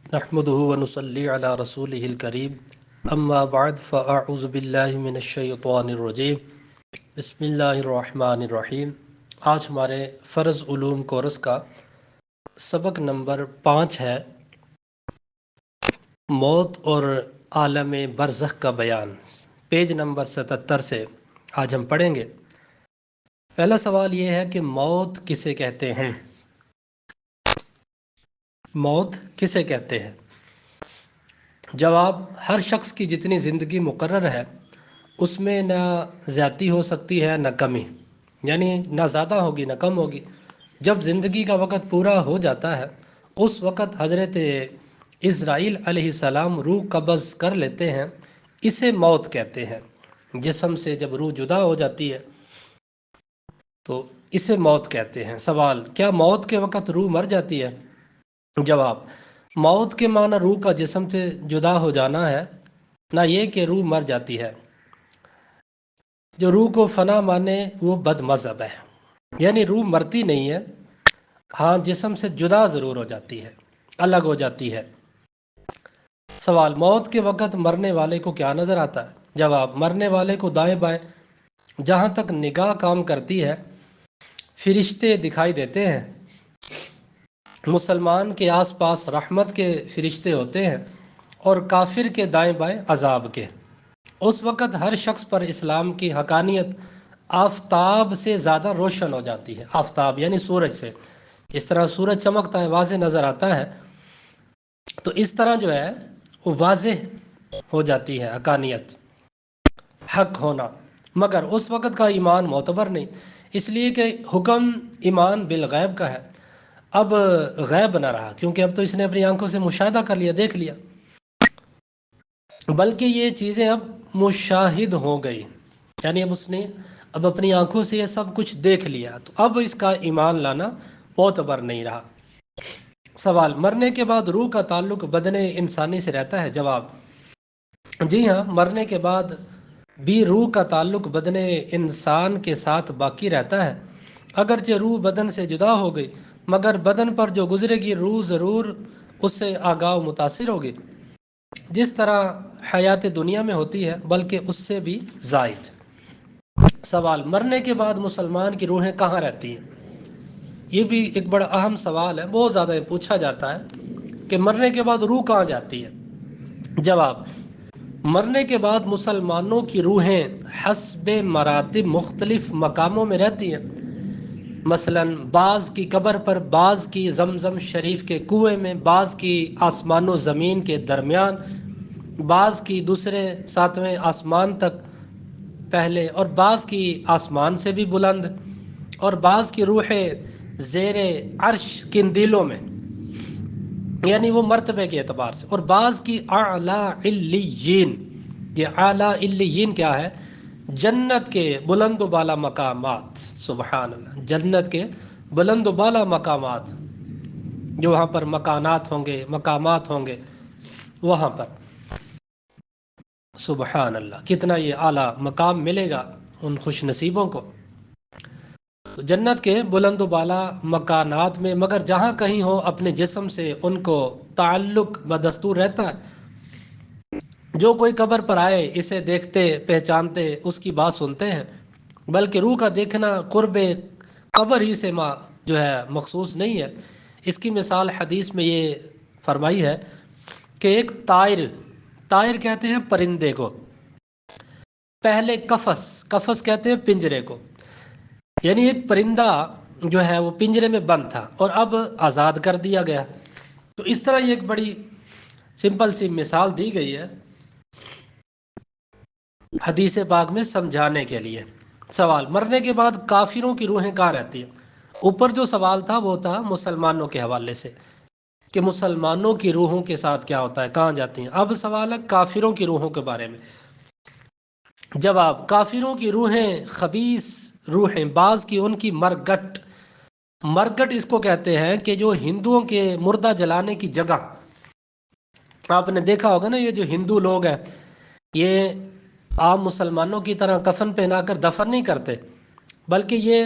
نحمده ونصلي على رسوله الكريم اما بعد فاعوذ باللہ من الشیطان الرجیم بسم اللہ الرحمن الرحیم۔ آج ہمارے فرض علوم کورس کا سبق نمبر 5 ہے، موت اور عالم برزخ کا بیان، پیج نمبر 77 سے آج ہم پڑھیں گے۔ پہلا سوال یہ ہے کہ موت کسے کہتے ہیں؟ موت کسے کہتے ہیں؟ جواب، ہر شخص کی جتنی زندگی مقرر ہے اس میں نہ زیادتی ہو سکتی ہے نہ کمی، یعنی نہ زیادہ ہوگی نہ کم ہوگی۔ جب زندگی کا وقت پورا ہو جاتا ہے اس وقت حضرت اسرائیل علیہ السلام روح قبض کر لیتے ہیں، اسے موت کہتے ہیں۔ جسم سے جب روح جدا ہو جاتی ہے تو اسے موت کہتے ہیں۔ سوال، کیا موت کے وقت روح مر جاتی ہے؟ جواب، موت کے معنی روح کا جسم سے جدا ہو جانا ہے، نہ یہ کہ روح مر جاتی ہے۔ جو روح کو فنا مانے وہ بد مذہب ہے، یعنی روح مرتی نہیں ہے، ہاں جسم سے جدا ضرور ہو جاتی ہے، الگ ہو جاتی ہے۔ سوال، موت کے وقت مرنے والے کو کیا نظر آتا ہے؟ جواب، مرنے والے کو دائیں بائیں جہاں تک نگاہ کام کرتی ہے فرشتے دکھائی دیتے ہیں۔ مسلمان کے آس پاس رحمت کے فرشتے ہوتے ہیں اور کافر کے دائیں بائیں عذاب کے۔ اس وقت ہر شخص پر اسلام کی حقانیت آفتاب سے زیادہ روشن ہو جاتی ہے۔ آفتاب یعنی سورج سے، اس طرح سورج چمکتا ہے، واضح نظر آتا ہے، تو اس طرح جو ہے وہ واضح ہو جاتی ہے حقانیت، حق ہونا۔ مگر اس وقت کا ایمان معتبر نہیں، اس لیے کہ حکم ایمان بالغیب کا ہے۔ اب غیب نہ رہا، کیونکہ اب تو اس نے اپنی آنکھوں سے مشاہدہ کر لیا، دیکھ لیا، بلکہ یہ چیزیں اب مشاہد ہو گئی، یعنی اب اس نے اب اپنی آنکھوں سے یہ سب کچھ دیکھ لیا، تو اب اس کا ایمان لانا معتبر نہیں رہا۔ سوال، مرنے کے بعد روح کا تعلق بدن انسانی سے رہتا ہے؟ جواب، جی ہاں، مرنے کے بعد بھی روح کا تعلق بدن انسان کے ساتھ باقی رہتا ہے۔ اگرچہ روح بدن سے جدا ہو گئی مگر بدن پر جو گزرے گی روح ضرور اس سے آگاہ و متاثر ہوگی، جس طرح حیات دنیا میں ہوتی ہے، بلکہ اس سے بھی زائد۔ سوال، مرنے کے بعد مسلمان کی روحیں کہاں رہتی ہیں؟ یہ بھی ایک بڑا اہم سوال ہے، بہت زیادہ پوچھا جاتا ہے کہ مرنے کے بعد روح کہاں جاتی ہے۔ جواب، مرنے کے بعد مسلمانوں کی روحیں حسب مراتب مختلف مقاموں میں رہتی ہیں۔ مثلا بعض کی قبر پر، بعض کی زمزم شریف کے کنویں میں، بعض کی آسمان و زمین کے درمیان، بعض کی دوسرے ساتویں آسمان تک پہلے، اور بعض کی آسمان سے بھی بلند، اور بعض کی روحیں زیر عرش قندیلوں میں، یعنی وہ مرتبے کے اعتبار سے، اور بعض کی اعلیٰ علیین۔ یہ اعلیٰ علیین کیا ہے؟ جنت کے بلند و بالا مقامات۔ سبحان اللہ، جنت کے بلند و بالا مقامات، جو وہاں پر مکانات ہوں گے، مقامات ہوں گے وہاں پر۔ سبحان اللہ، کتنا یہ اعلیٰ مقام ملے گا ان خوش نصیبوں کو۔ تو جنت کے بلند و بالا مکانات میں، مگر جہاں کہیں ہو اپنے جسم سے ان کو تعلق بدستور رہتا ہے۔ جو کوئی قبر پر آئے اسے دیکھتے پہچانتے، اس کی بات سنتے ہیں، بلکہ روح کا دیکھنا قرب قبر ہی سے جو ہے مخصوص نہیں ہے۔ اس کی مثال حدیث میں یہ فرمائی ہے کہ ایک طائر کہتے ہیں پرندے کو، پہلے قفس کہتے ہیں پنجرے کو، یعنی ایک پرندہ جو ہے وہ پنجرے میں بند تھا اور اب آزاد کر دیا گیا۔ تو اس طرح یہ ایک بڑی سمپل سی مثال دی گئی ہے حدیث پاک میں سمجھانے کے لیے۔ سوال، مرنے کے بعد کافروں کی روحیں کہاں رہتی ہیں؟ اوپر جو سوال تھا وہ تھا مسلمانوں کے حوالے سے، کہ مسلمانوں کی روحوں کے ساتھ کیا ہوتا ہے، کہاں جاتی ہیں۔ اب سوال ہے کافروں کی روحوں کے بارے میں۔ جواب، کافروں کی روحیں خبیث روحیں، بعض کی ان کی مرگٹ اس کو کہتے ہیں کہ جو ہندوؤں کے مردہ جلانے کی جگہ، آپ نے دیکھا ہوگا نا، یہ جو ہندو لوگ ہیں یہ عام مسلمانوں کی طرح کفن پہنا کر دفن نہیں کرتے، بلکہ یہ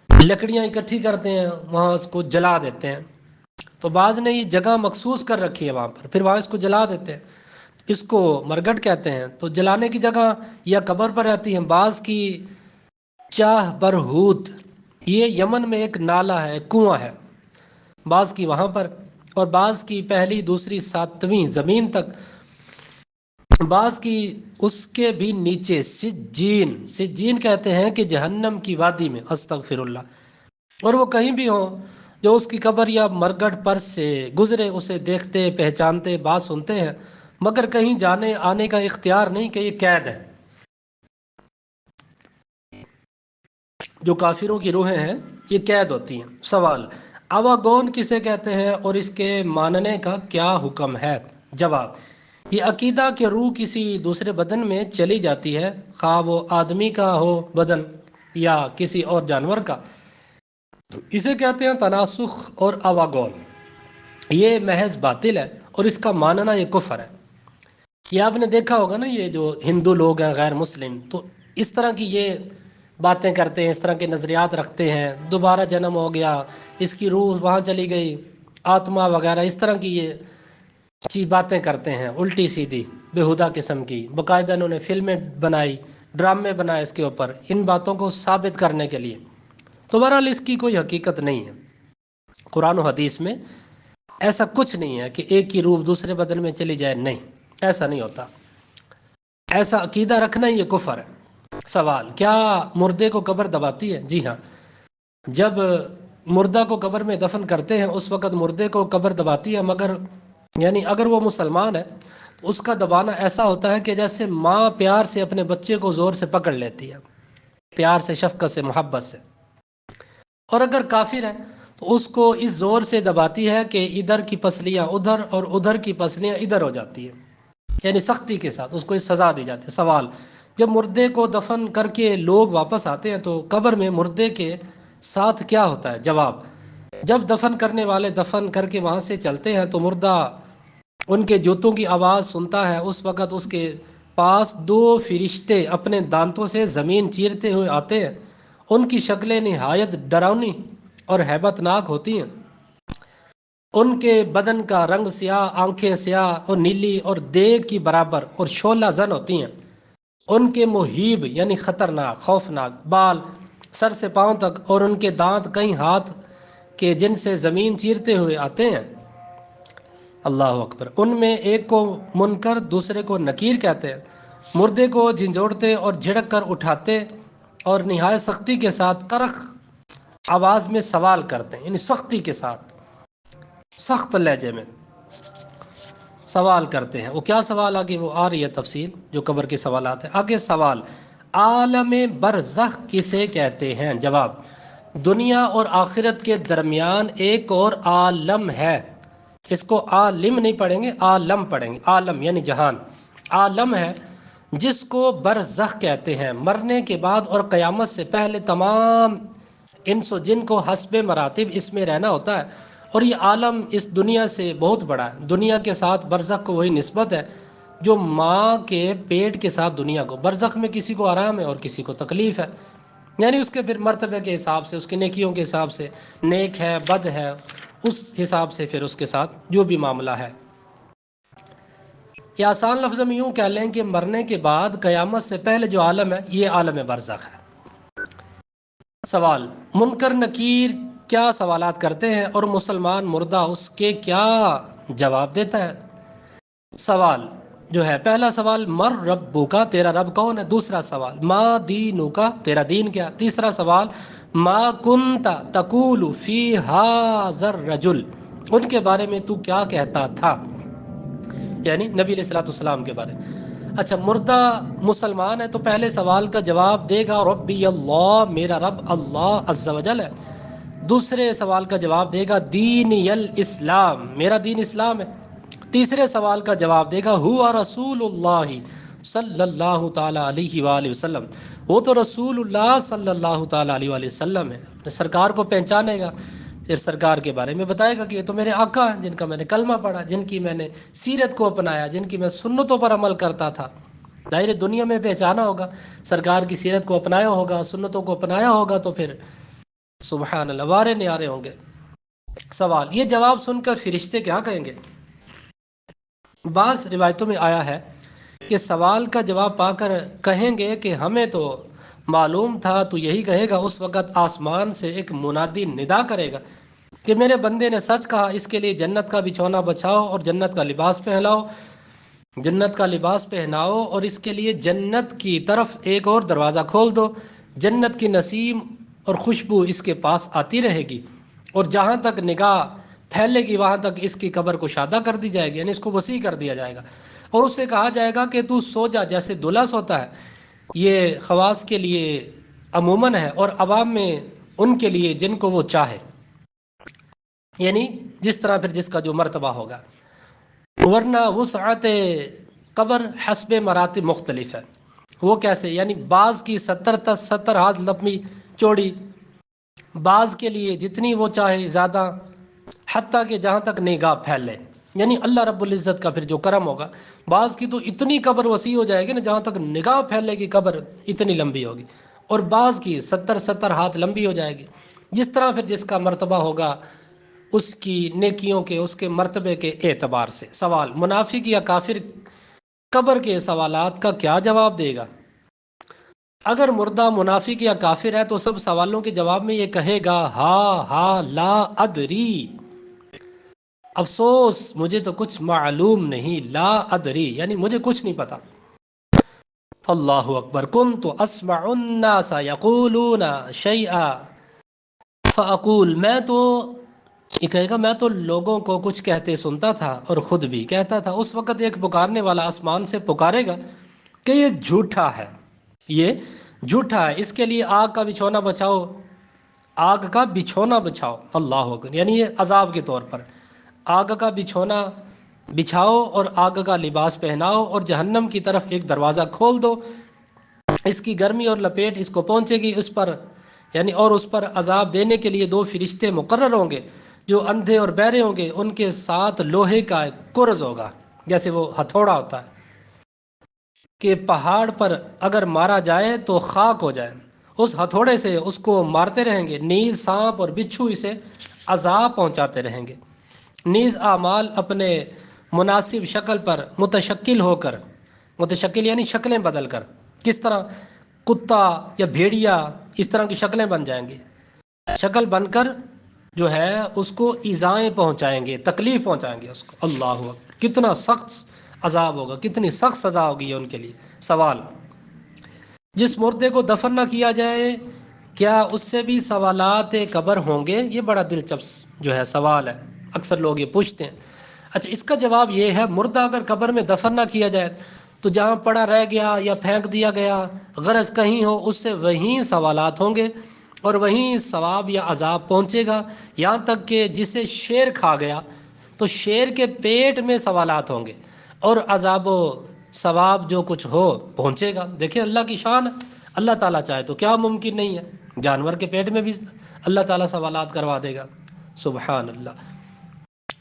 لکڑیاں اکٹھی کرتے ہیں، وہاں اس کو جلا دیتے ہیں۔ تو بعض نے یہ جگہ مخصوص کر رکھی ہے وہاں پر، پھر وہاں اس کو جلا دیتے ہیں، اس کو مرگٹ کہتے ہیں۔ تو جلانے کی جگہ یا قبر پر رہتی ہیں۔ بعض کی چاہ برہوت، یہ یمن میں ایک نالا ہے، ایک کنواں ہے، بعض کی وہاں پر، اور بعض کی پہلی دوسری ساتویں زمین تک، بعض کی اس کے بھی نیچے سجین، سجین کہتے ہیں کہ جہنم کی وادی میں، استغفر اللہ۔ اور وہ کہیں بھی ہوں، جو اس کی قبر یا مرگڑ پر سے گزرے اسے دیکھتے، پہچانتے، بات سنتے ہیں، مگر کہیں جانے آنے کا اختیار نہیں، کہ یہ قید ہے۔ جو کافروں کی روحیں ہیں یہ قید ہوتی ہیں۔ سوال، اواگون کسے کہتے ہیں اور اس کے ماننے کا کیا حکم ہے؟ جواب، یہ عقیدہ کہ روح کسی دوسرے بدن میں چلی جاتی ہے، خواہ وہ آدمی کا ہو بدن یا کسی اور جانور کا، تو اسے کہتے ہیں تناسخ اور اواگون۔ یہ محض باطل ہے اور اس کا ماننا یہ کفر ہے۔ یہ آپ نے دیکھا ہوگا نا، یہ جو ہندو لوگ ہیں غیر مسلم، تو اس طرح کی یہ باتیں کرتے ہیں، اس طرح کے نظریات رکھتے ہیں، دوبارہ جنم ہو گیا، اس کی روح وہاں چلی گئی، آتما وغیرہ، اس طرح کی یہ باتیں کرتے ہیں، الٹی سیدھی بےہودہ قسم کی۔ باقاعدہ انہوں نے فلمیں بنائی، ڈرامے بنائے اس کے اوپر، ان باتوں کو ثابت کرنے کے لیے۔ تو بہرحال اس کی کوئی حقیقت نہیں ہے، قرآن و حدیث میں ایسا کچھ نہیں ہے کہ ایک کی روح دوسرے بدن میں چلی جائے، نہیں، ایسا نہیں ہوتا۔ ایسا عقیدہ رکھنا یہ کفر ہے۔ سوال، کیا مردے کو قبر دباتی ہے؟ جی ہاں، جب مردہ کو قبر میں دفن کرتے ہیں اس وقت مردے کو قبر دباتی ہے، مگر یعنی اگر وہ مسلمان ہے تو اس کا دبانا ایسا ہوتا ہے کہ جیسے ماں پیار سے اپنے بچے کو زور سے پکڑ لیتی ہے، پیار سے، شفقت سے، محبت سے۔ اور اگر کافر ہے تو اس کو اس زور سے دباتی ہے کہ ادھر کی پسلیاں ادھر اور ادھر کی پسلیاں ادھر ہو جاتی ہیں، یعنی سختی کے ساتھ اس کو اس سزا دی جاتی ہے۔ سوال، جب مردے کو دفن کر کے لوگ واپس آتے ہیں تو قبر میں مردے کے ساتھ کیا ہوتا ہے؟ جواب، جب دفن کرنے والے دفن کر کے وہاں سے چلتے ہیں تو مردہ ان کے جوتوں کی آواز سنتا ہے۔ اس وقت اس کے پاس دو فرشتے اپنے دانتوں سے زمین چیرتے ہوئے آتے ہیں۔ ان کی شکلیں نہایت ڈراؤنی اور ہیبت ناک ہوتی ہیں۔ ان کے بدن کا رنگ سیاہ، آنکھیں سیاہ اور نیلی اور دیگ کی برابر اور شعلہ زن ہوتی ہیں۔ ان کے مہیب یعنی خطرناک، خوفناک بال سر سے پاؤں تک، اور ان کے دانت کئی ہاتھ کے جن سے زمین چیرتے ہوئے آتے ہیں۔ اللہ اکبر۔ ان میں ایک کو منکر، دوسرے کو نکیر کہتے ہیں۔ مردے کو جھنجھوڑتے اور جھڑک کر اٹھاتے اور نہایت سختی کے ساتھ کرخ آواز میں سوال کرتے ہیں، یعنی سختی کے ساتھ، سخت لہجے میں سوال کرتے ہیں۔ وہ کیا سوال؟ آگے وہ آ رہی ہے تفصیل، جو قبر کے سوالات ہیں۔ آگے سوال، عالم برزخ کسے کہتے ہیں؟ جواب، دنیا اور آخرت کے درمیان ایک اور عالم ہے، اس کو عالم نہیں پڑھیں گے، عالم پڑھیں گے۔ عالم یعنی جہان، عالم ہے جس کو برزخ کہتے ہیں۔ مرنے کے بعد اور قیامت سے پہلے تمام انس و جن کو حسب مراتب اس میں رہنا ہوتا ہے، اور یہ عالم اس دنیا سے بہت بڑا ہے۔ دنیا کے ساتھ برزخ کو وہی نسبت ہے جو ماں کے پیٹ کے ساتھ دنیا کو۔ برزخ میں کسی کو آرام ہے اور کسی کو تکلیف ہے، یعنی اس کے پھر مرتبے کے حساب سے، اس کی نیکیوں کے حساب سے، نیک ہے، بد ہے، اس حساب سے پھر اس کے ساتھ جو بھی معاملہ ہے۔ یا آسان لفظوں میں یوں کہہ لیں کہ مرنے کے بعد قیامت سے پہلے جو عالم ہے یہ عالم برزخ ہے۔ سوال، منکر نکیر کیا سوالات کرتے ہیں اور مسلمان مردہ اس کے کیا جواب دیتا ہے؟ سوال جو ہے، پہلا سوال مر ربو کا، تیرا رب کون ہے؟ دوسرا سوال ما دینو کا، تیرا دین کیا؟ تیسرا سوال ما کنت تقول فی ھذا الرجل، ان کے بارے میں تو کیا کہتا تھا، یعنی نبی علیہ الصلوۃ والسلام کے بارے میں۔ اچھا، مردہ مسلمان ہے تو پہلے سوال کا جواب دے گا ربی اللہ، میرا رب اللہ عز و جل ہے۔ دوسرے سوال کا جواب دے گا دینی الاسلام، میرا دین اسلام ہے۔ تیسرے سوال کا جواب دے گا ہوا رسول اللہ صلی اللہ تعالی علیہ وآلہ وسلم، وہ تو رسول اللہ صلی اللہ تعالی علیہ وآلہ وسلم ہے۔ اپنے سرکار کو پہچانے گا، پھر سرکار کے بارے میں بتائے گا کہ یہ تو میرے آقا ہیں جن کا میں نے کلمہ پڑھا، جن کی میں نے سیرت کو اپنایا، جن کی میں سنتوں پر عمل کرتا تھا۔ ظاہر دنیا میں پہچانا ہوگا، سرکار کی سیرت کو اپنایا ہوگا، سنتوں کو اپنایا ہوگا، تو پھر سبحان اللہ وارے نیارے ہوں گے۔ سوال، یہ جواب سن کر فرشتے کیا کہیں گے؟ بعض روایتوں میں آیا ہے کہ سوال کا جواب پا کر کہیں گے کہ ہمیں تو معلوم تھا تو یہی کہے گا۔ اس وقت آسمان سے ایک منادی ندا کرے گا کہ میرے بندے نے سچ کہا، اس کے لیے جنت کا بچھونا بچھاؤ اور جنت کا لباس پہناؤ، جنت کا لباس پہناؤ اور اس کے لیے جنت کی طرف ایک اور دروازہ کھول دو، جنت کی نسیم اور خوشبو اس کے پاس آتی رہے گی، اور جہاں تک نگاہ پھیلے گی وہاں تک اس کی قبر کشادہ کر دی جائے گی، یعنی اس کو وسیع کر دیا جائے گا، اور اس سے کہا جائے گا کہ تو سو جا جیسے دلہا سوتا ہے۔ یہ خواص کے لیے عموماً ہے اور عوام میں ان کے لیے جن کو وہ چاہے، یعنی جس طرح پھر جس کا جو مرتبہ ہوگا۔ ورنہ وسعت قبر حسب مراتب مختلف ہے۔ وہ کیسے؟ یعنی بعض کی 70 ہاتھ لمبی چوڑی، بعض کے لیے جتنی وہ چاہے زیادہ، حتیٰ کہ جہاں تک نگاہ پھیلے، یعنی اللہ رب العزت کا پھر جو کرم ہوگا۔ بعض کی تو اتنی قبر وسیع ہو جائے گی نا، جہاں تک نگاہ پھیلے گی قبر اتنی لمبی ہوگی، اور بعض کی 70 ہاتھ لمبی ہو جائے گی۔ جس طرح پھر جس کا مرتبہ ہوگا اس کی نیکیوں کے، اس کے مرتبے کے اعتبار سے۔ سوال، منافق یا کافر قبر کے سوالات کا کیا جواب دے گا؟ اگر مردہ منافق یا کافر ہے تو سب سوالوں کے جواب میں یہ کہے گا، ہا لا ادری، افسوس مجھے تو کچھ معلوم نہیں، لا ادری یعنی مجھے کچھ نہیں پتا۔ اللہ اکبر، کنت اسمع الناس یقولون شیئا فاقول، میں تو یہ کہے گا میں تو لوگوں کو کچھ کہتے سنتا تھا اور خود بھی کہتا تھا۔ اس وقت ایک پکارنے والا آسمان سے پکارے گا کہ یہ جھوٹا ہے، یہ جھوٹا ہے، اس کے لیے آگ کا بچھونا بچھاؤ، آگ کا بچھونا بچھاؤ۔ اللہ اکبر، یعنی یہ عذاب کے طور پر آگ کا بچھونا بچھاؤ اور آگ کا لباس پہناؤ اور جہنم کی طرف ایک دروازہ کھول دو، اس کی گرمی اور لپیٹ اس کو پہنچے گی، اس پر یعنی اور اس پر عذاب دینے کے لیے 2 فرشتے مقرر ہوں گے جو اندھے اور بہرے ہوں گے، ان کے ساتھ لوہے کا ایک کرز ہوگا، جیسے وہ ہتھوڑا ہوتا ہے کہ پہاڑ پر اگر مارا جائے تو خاک ہو جائے، اس ہتھوڑے سے اس کو مارتے رہیں گے، نیز سانپ اور بچھو اسے عذاب پہنچاتے رہیں گے، نیز اعمال اپنے مناسب شکل پر متشکل ہو کر، متشکل یعنی شکلیں بدل کر، کس طرح؟ کتا یا بھیڑیا اس طرح کی شکلیں بن جائیں گی، شکل بن کر جو ہے اس کو ایذائیں پہنچائیں گے، تکلیف پہنچائیں گے اس کو۔ اللہ اکبر، کتنا سخت عذاب ہوگا، کتنی سخت سزا ہوگی یہ ان کے لیے۔ سوال، جس مردے کو دفن نہ کیا جائے کیا اس سے بھی سوالات قبر ہوں گے؟ یہ بڑا دلچسپ جو ہے سوال ہے، اکثر لوگ یہ پوچھتے ہیں۔ اچھا، اس کا جواب یہ ہے، مردہ اگر قبر میں دفن نہ کیا جائے تو جہاں پڑا رہ گیا یا پھینک دیا گیا، غرض کہیں ہو، اس سے وہیں سوالات ہوں گے اور وہیں ثواب یا عذاب پہنچے گا، یہاں تک کہ جسے شیر کھا گیا تو شیر کے پیٹ میں سوالات ہوں گے اور عذاب و ثواب جو کچھ ہو پہنچے گا۔ دیکھیں اللہ کی شان ہے، اللہ تعالیٰ چاہے تو کیا ممکن نہیں ہے، جانور کے پیٹ میں بھی اللہ تعالیٰ سوالات کروا دے گا، سبحان اللہ۔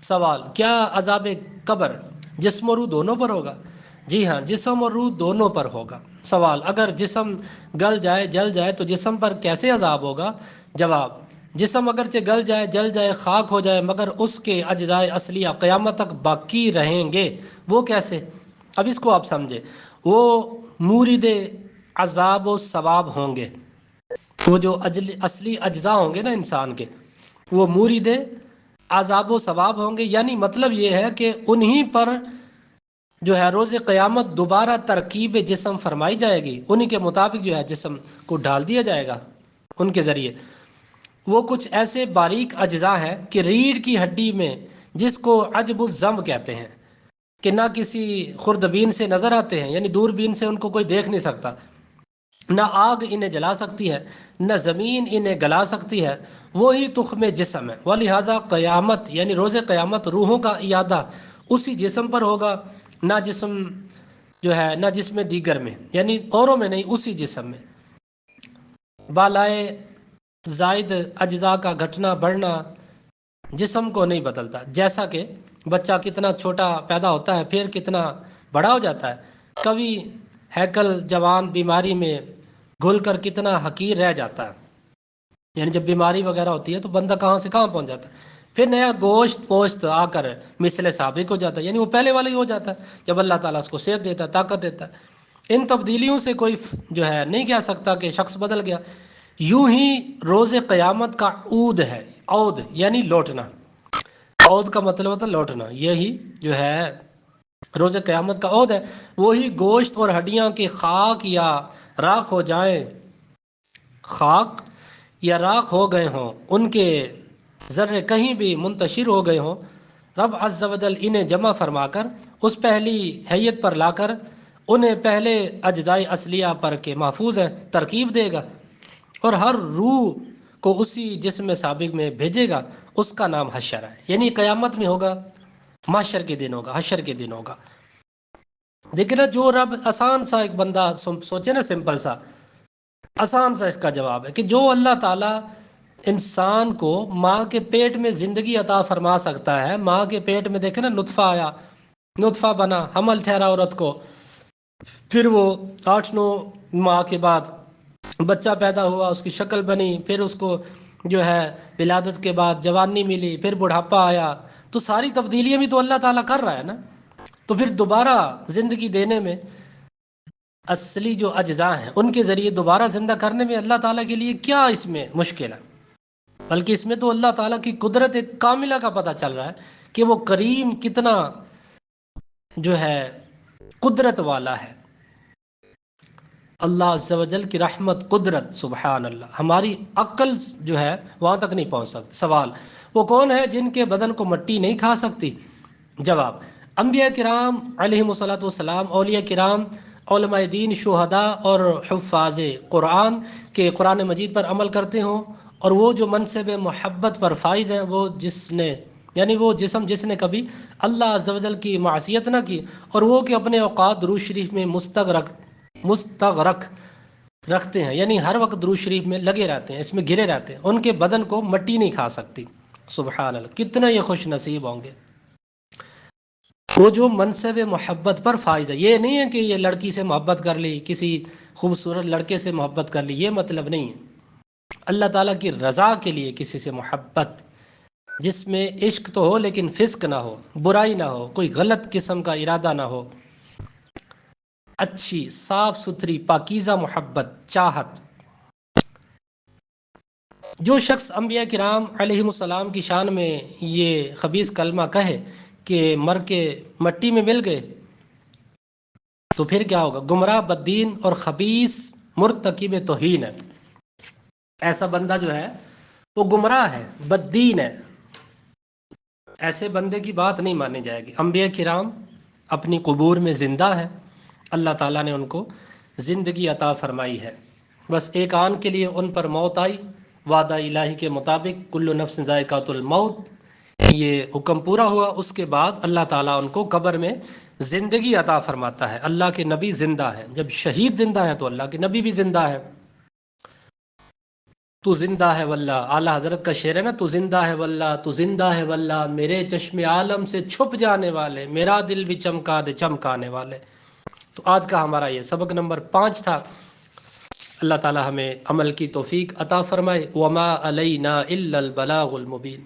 سوال، کیا عذاب قبر جسم و روح دونوں پر ہوگا؟ جی ہاں، جسم اور روح دونوں پر ہوگا۔ سوال، اگر جسم گل جائے جل جائے تو جسم پر کیسے عذاب ہوگا؟ جواب، جسم اگرچہ گل جائے جل جائے خاک ہو جائے مگر اس کے اجزائے اصلیہ قیامت تک باقی رہیں گے۔ وہ کیسے؟ اب اس کو آپ سمجھے، وہ مورد عذاب و ثواب ہوں گے، وہ جو اصلی اجزاء ہوں گے نا انسان کے، وہ مورد عذاب و ثواب ہوں گے، یعنی مطلب یہ ہے کہ انہی پر جو ہے روز قیامت دوبارہ ترکیب جسم فرمائی جائے گی، انہی کے مطابق جو ہے جسم کو ڈال دیا جائے گا ان کے ذریعے۔ وہ کچھ ایسے باریک اجزاء ہیں کہ ریڑھ کی ہڈی میں، جس کو عجب الضم کہتے ہیں، کہ نہ کسی خوردبین سے نظر آتے ہیں، یعنی دوربین سے ان کو کوئی دیکھ نہیں سکتا، نہ آگ انہیں جلا سکتی ہے، نہ زمین انہیں گلا سکتی ہے، وہی تخم جسم ہے، ولہذا قیامت یعنی روز قیامت روحوں کا اعادہ اسی جسم پر ہوگا، نہ جسم جو ہے نہ جسم دیگر میں، یعنی اوروں میں نہیں، اسی جسم میں۔ بالائے زائد اجزاء کا گھٹنا بڑھنا جسم کو نہیں بدلتا، جیسا کہ بچہ کتنا چھوٹا پیدا ہوتا ہے پھر کتنا بڑا ہو جاتا ہے، کبھی ہیکل جوان بیماری میں گھل کر کتنا حقیر رہ جاتا ہے، یعنی جب بیماری وغیرہ ہوتی ہے تو بندہ کہاں سے کہاں پہنچ جاتا ہے، پھر نیا گوشت پوشت آ کر مثل سابق ہو جاتا ہے، یعنی وہ پہلے والا ہی ہو جاتا ہے جب اللہ تعالیٰ اس کو صحت دیتا ہے، طاقت دیتا ہے۔ ان تبدیلیوں سے کوئی جو ہے نہیں کہہ سکتا کہ شخص بدل گیا۔ یوں ہی روز قیامت کا عود ہے، عود یعنی لوٹنا، عود کا مطلب ہوتا ہے لوٹنا، یہی جو ہے روز قیامت کا عود ہے۔ وہی گوشت اور ہڈیاں کے خاک یا راکھ ہو جائیں، خاک یا راکھ ہو گئے ہوں، ان کے ذرے کہیں بھی منتشر ہو گئے ہوں، رب عز و جل انہیں جمع فرما کر اس پہلی حیت پر لا کر انہیں پہلے اجزائے اصلیہ پر کے محفوظ ہے ترکیب دے گا، اور ہر روح کو اسی جسم سابق میں بھیجے گا، اس کا نام حشر ہے، یعنی قیامت میں ہوگا، محشر کے دن ہوگا، حشر کے دن ہوگا۔ دیکھیں نا، جو رب آسان سا ایک بندہ سوچے نا، سمپل سا آسان سا اس کا جواب ہے کہ جو اللہ تعالیٰ انسان کو ماں کے پیٹ میں زندگی عطا فرما سکتا ہے، ماں کے پیٹ میں دیکھیں نا نطفہ آیا، نطفہ بنا، حمل ٹھہرا عورت کو، پھر وہ 8-9 ماہ کے بعد بچہ پیدا ہوا، اس کی شکل بنی، پھر اس کو جو ہے ولادت کے بعد جوانی ملی، پھر بڑھاپا آیا، تو ساری تبدیلیاں بھی تو اللہ تعالیٰ کر رہا ہے نا۔ تو پھر دوبارہ زندگی دینے میں اصلی جو اجزاء ہیں ان کے ذریعے دوبارہ زندہ کرنے میں اللہ تعالیٰ کے لیے کیا اس میں مشکل ہے؟ بلکہ اس میں تو اللہ تعالیٰ کی قدرت ایک کاملہ کا پتہ چل رہا ہے کہ وہ کریم کتنا جو ہے قدرت والا ہے۔ اللہ عز و جل کی رحمت، قدرت، سبحان اللہ، ہماری عقل جو ہے وہاں تک نہیں پہنچ سکتی۔ سوال، وہ کون ہے جن کے بدن کو مٹی نہیں کھا سکتی؟ جواب، انبیاء کرام علیہم الصلوۃ والسلام، اولیاء کرام، علماء دین، شہداء اور حفاظ قرآن کے قرآن مجید پر عمل کرتے ہوں، اور وہ جو منصب محبت پر فائز ہیں، وہ جس نے یعنی وہ جسم جس نے کبھی اللہ عز و جل کی معصیت نہ کی، اور وہ کہ اپنے اوقات درود شریف میں مستغرق رکھتے ہیں، یعنی ہر وقت درود شریف میں لگے رہتے ہیں، اس میں گرے رہتے ہیں، ان کے بدن کو مٹی نہیں کھا سکتی۔ سبحان اللہ، کتنا یہ خوش نصیب ہوں گے وہ جو منصب محبت پر فائز ہے۔ یہ نہیں ہے کہ یہ لڑکی سے محبت کر لی، کسی خوبصورت لڑکے سے محبت کر لی، یہ مطلب نہیں ہے۔ اللہ تعالیٰ کی رضا کے لیے کسی سے محبت، جس میں عشق تو ہو لیکن فسق نہ ہو، برائی نہ ہو، کوئی غلط قسم کا ارادہ نہ ہو، اچھی صاف ستھری پاکیزہ محبت، چاہت۔ جو شخص انبیاء کرام علیہم السلام کی شان میں یہ خبیث کلمہ کہے کہ مر کے مٹی میں مل گئے، تو پھر کیا ہوگا؟ گمراہ، بددین اور خبیث مرتکب توہین ہے۔ ایسا بندہ جو ہے وہ گمراہ ہے، بددین ہے، ایسے بندے کی بات نہیں مانی جائے گی۔ انبیاء کرام اپنی قبور میں زندہ ہے، اللہ تعالیٰ نے ان کو زندگی عطا فرمائی ہے، بس ایک آن کے لیے ان پر موت آئی، وعدہ الہی کے مطابق کل نفس ذائقۃ الموت، یہ حکم پورا ہوا، اس کے بعد اللہ تعالیٰ ان کو قبر میں زندگی عطا فرماتا ہے۔ اللہ کے نبی زندہ ہیں، جب شہید زندہ ہیں تو اللہ کے نبی بھی زندہ ہے۔ تو زندہ ہے واللہ، اعلیٰ حضرت کا شعر ہے نا، تو زندہ ہے واللہ، تو زندہ ہے واللہ، میرے چشم عالم سے چھپ جانے والے، میرا دل بھی چمکا دے چمکانے والے۔ تو آج کا ہمارا یہ سبق نمبر 5 تھا۔ اللہ تعالی ہمیں عمل کی توفیق عطا فرمائے۔ وما علینا الا البلاغ المبین۔